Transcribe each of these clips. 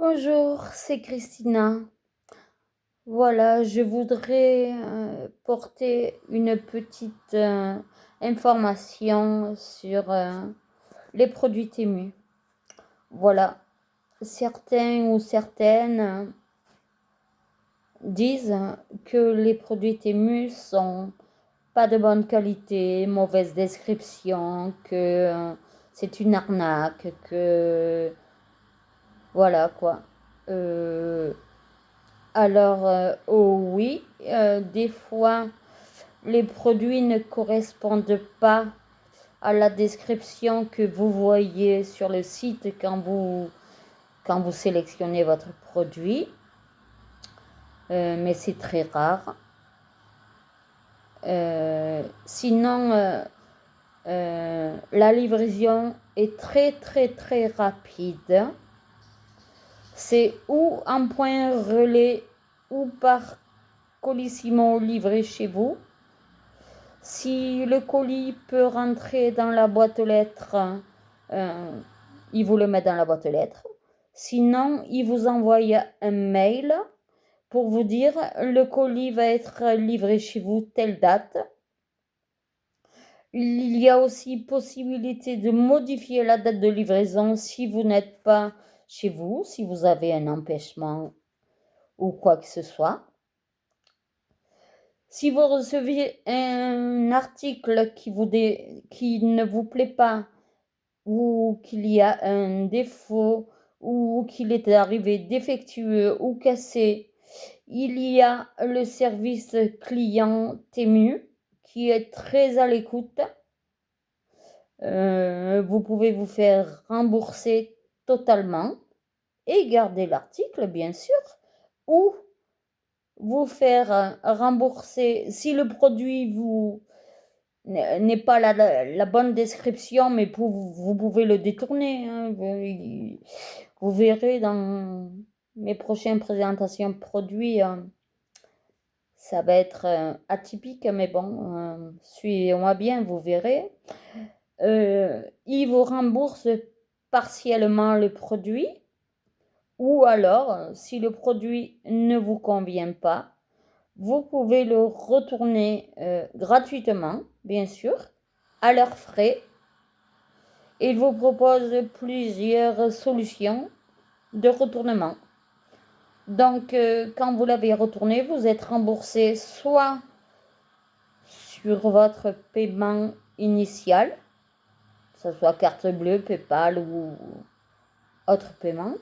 Bonjour, c'est Christina. Voilà, je voudrais porter une petite information sur les produits Temu. Voilà, certains ou certaines disent que les produits Temu sont pas de bonne qualité, mauvaise description, que c'est une arnaque, que voilà quoi. Oh oui, des fois, les produits ne correspondent pas à la description que vous voyez sur le site quand vous sélectionnez votre produit. Mais c'est très rare. Sinon, la livraison est très rapide. C'est ou en point relais ou par colissimo livré chez vous. Si le colis peut rentrer dans la boîte aux lettres, il vous le met dans la boîte aux lettres. Sinon, il vous envoie un mail pour vous dire le colis va être livré chez vous telle date. Il y a aussi possibilité de modifier la date de livraison si vous n'êtes pas chez vous, si vous avez un empêchement ou quoi que ce soit. Si vous recevez un article qui ne vous plaît pas, ou qu'il y a un défaut, ou qu'il est arrivé défectueux ou cassé, il y a le service client Temu qui est très à l'écoute. Vous pouvez vous faire rembourser totalement et garder l'article, bien sûr, ou vous faire rembourser si le produit n'est pas la bonne description, mais vous pouvez le détourner, hein. Vous verrez dans mes prochaines présentations de produits, ça va être atypique, mais bon, suivez-moi bien, vous verrez. Il vous rembourse partiellement le produit, ou alors, si le produit ne vous convient pas, vous pouvez le retourner gratuitement, bien sûr, à leurs frais. Ils vous proposent plusieurs solutions de retournement. Donc, quand vous l'avez retourné, vous êtes remboursé soit sur votre paiement initial, que ce soit carte bleue, PayPal ou autre paiement,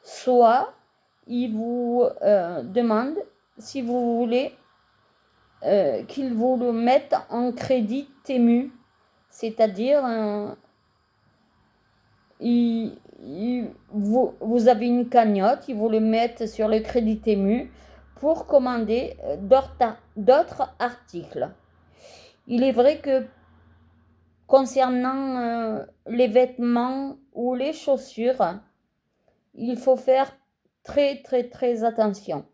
soit ils vous demandent si vous voulez qu'ils vous le mettent en crédit Temu, c'est-à-dire vous avez une cagnotte, ils vous le mettent sur le crédit Temu pour commander d'autres articles. Il est vrai que concernant les vêtements ou les chaussures, il faut faire très attention.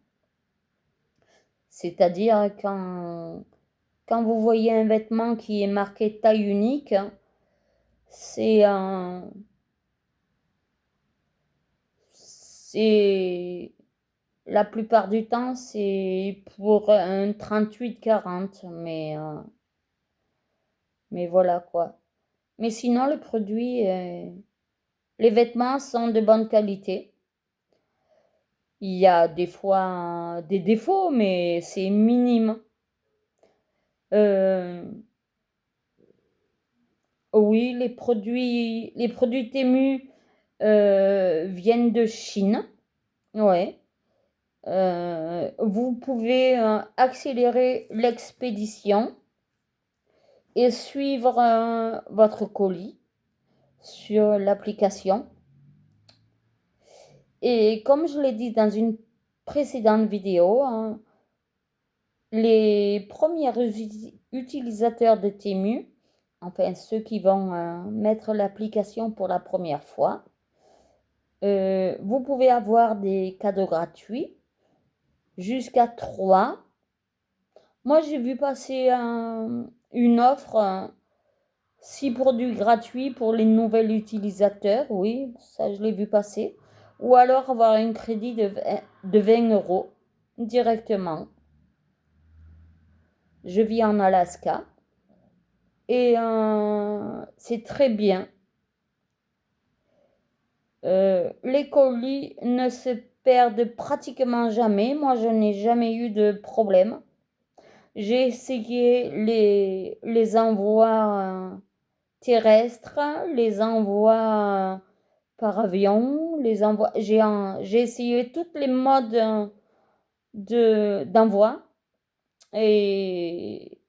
C'est-à-dire quand vous voyez un vêtement qui est marqué taille unique, c'est la plupart du temps c'est pour un 38-40, mais voilà quoi. Mais sinon le produit, les vêtements sont de bonne qualité. Il y a des fois des défauts, mais c'est minime. Oui, les produits Temu viennent de Chine. Ouais. Vous pouvez accélérer l'expédition et suivre votre colis sur l'application. Et comme je l'ai dit dans une précédente vidéo, hein, les premiers utilisateurs de Temu, enfin ceux qui vont mettre l'application pour la première fois, vous pouvez avoir des cadeaux gratuits jusqu'à 3. Moi, j'ai vu passer une offre 6 produits gratuits pour les nouveaux utilisateurs. Oui, ça, je l'ai vu passer. ou alors avoir un crédit de 20 euros directement. Je vis en Alaska et c'est très bien. Les colis ne se perdent pratiquement jamais. Moi, je n'ai jamais eu de problème. J'ai essayé les envois terrestres, les envois par avion, j'ai essayé toutes les modes d'envoi et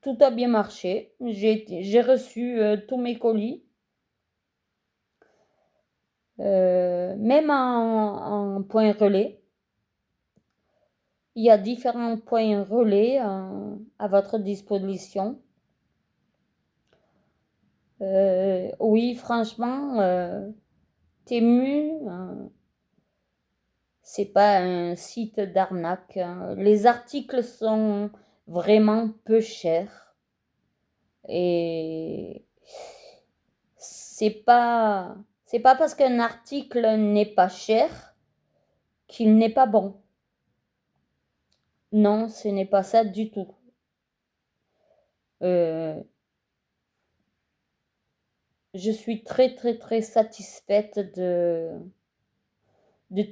tout a bien marché. J'ai reçu tous mes colis. Même en point relais. Il y a différents points relais à votre disposition. Oui, franchement, Temu, c'est pas un site d'arnaque. Les articles sont vraiment peu chers et c'est pas parce qu'un article n'est pas cher qu'il n'est pas bon. Non, ce n'est pas ça du tout. Je suis très très très satisfaite de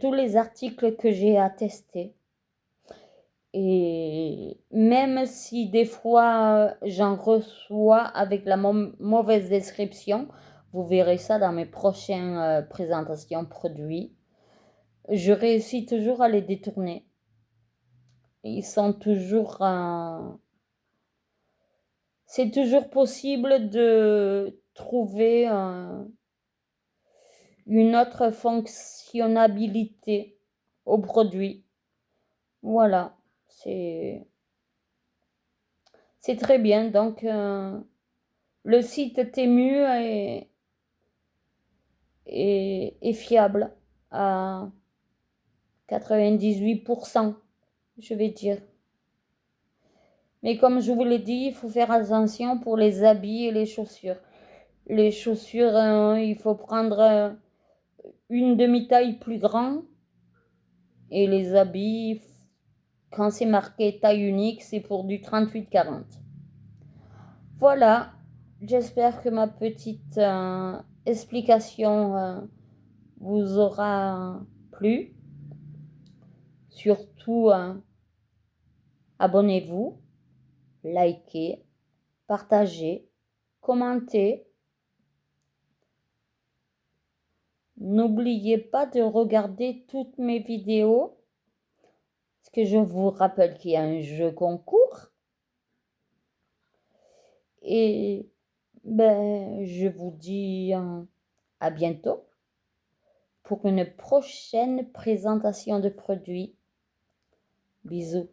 tous les articles que j'ai à tester. Et même si des fois j'en reçois avec la mauvaise description, vous verrez ça dans mes prochaines présentations produits, je réussis toujours à les détourner. Ils sont toujours... c'est toujours possible de trouver une autre fonctionnalité au produit. Voilà, c'est très bien. Donc, le site Temu est fiable à 98%, je vais dire. Mais comme je vous l'ai dit, il faut faire attention pour les habits et les chaussures. Les chaussures, il faut prendre une demi-taille plus grande. Et les habits, quand c'est marqué taille unique, c'est pour du 38-40. Voilà, j'espère que ma petite explication vous aura plu. Surtout, abonnez-vous, likez, partagez, commentez. N'oubliez pas de regarder toutes mes vidéos, parce que je vous rappelle qu'il y a un jeu concours. Et ben, je vous dis à bientôt pour une prochaine présentation de produits. Bisous.